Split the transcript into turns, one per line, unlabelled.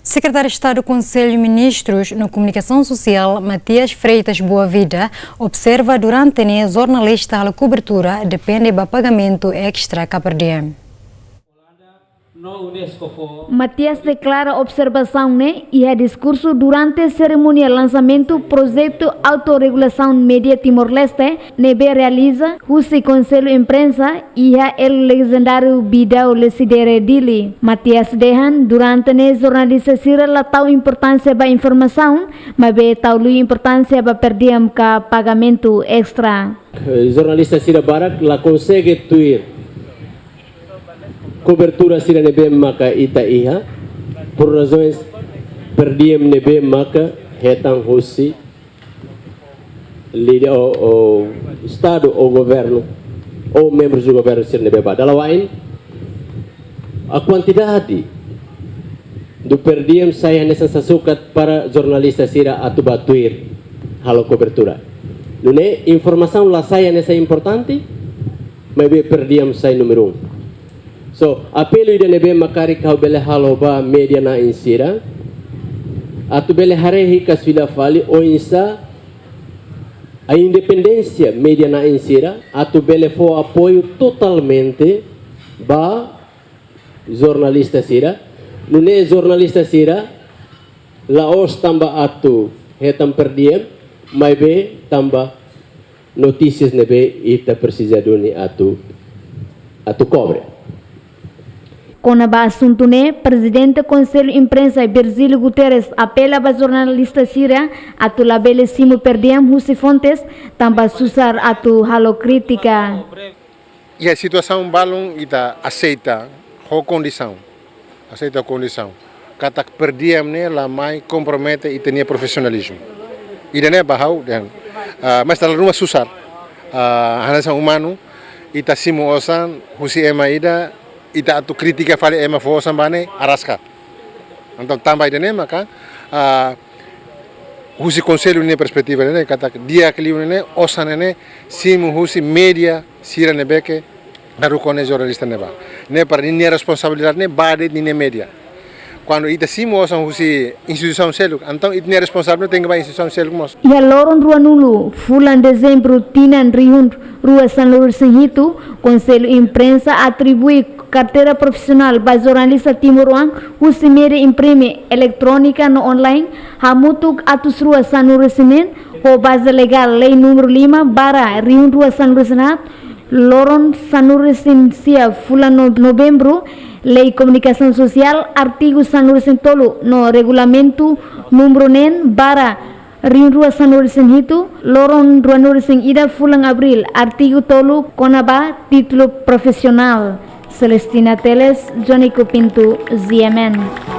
Secretário de Estado do Conselho de Ministros na Comunicação Social, Matias Freitas Boavida, observa durante a jornalista a cobertura depende do pagamento extra que perdem.
Matias declara observação e é discurso durante a cerimônia de lançamento do projeto Autorregulação Média Timor-Leste, nebe realiza o Conselho de Imprensa e o legendário Bidao Lesidere Dili. Matias dehan durante a jornalista sira la tal importância da informação, mas be tal importância da perder o pagamento extra.
Jornalista sira barak la consegue tuir cobertura sira nebe maka ita iha por razões perdiem nebe maka hetang hosi líder o estado ou governo ou membros do governo sira nebe ba dalawain a quantidade do perdiem saya nessa sukat para jornalista sira atubatuir halo cobertura nune informação la saya nessa importante mas be perdiem saya número 1. So, apelo ida nebe makari kau bele haloba media na insira. Atu bele harehi kasvila fali o insa a independência media na insira. Atu bele fo apoio totalmente ba jornalista sira. Nune jornalista sira laos tamba atu hetam perdiem, mai be tamba notícias nebe ita precisa duni atu cobre.
Com o assunto, presidente do Conselho de Imprensa, Virgílio Guterres, apela para jornalista síria a tu labele simo perdem Husi Fontes, também susar a tu halo crítica.
E a situação balão ita aceita a condição. Kata perdem la mai compromete e tinha profissionalismo. E dane bahau dan. Mas dalam rumah susar, hanasan humano ita simo osan Husi emaida ita atu kritika fale ema fo sambane araska. Então também dene maka Husi conselho ne perspectiva ne kata dia kliu ne osan ne simu Husi media sira ne beke daru kone jornalista ne ba. Ne para ni responsabilidade ne bade ni media. Quando ita simu osan Husi instituição selu, então it ne responsável tem ba instituição selu mos.
E a loron ruanulu fulan dezembro tinan riun rua San Lourdes Hitu, Conselho de Imprensa atribui carteira profissional para jornalista Timoruan, Husi media imprime eletrônica no online, hamutuk atus rua San Lourdes o base legal lei número 5 bara riun rua San Lourdes loron San Lourdes sia fulan novembro, Lei Comunicação Social, artigo San Lourdes tolo no regulamento número nen bara Rin Rua San Lourdes Hitu, loron Rua Lourdes ida fulang abril, artigo tolo konaba título profissional. Celestina Teles, Johnny Copinto, ZMN.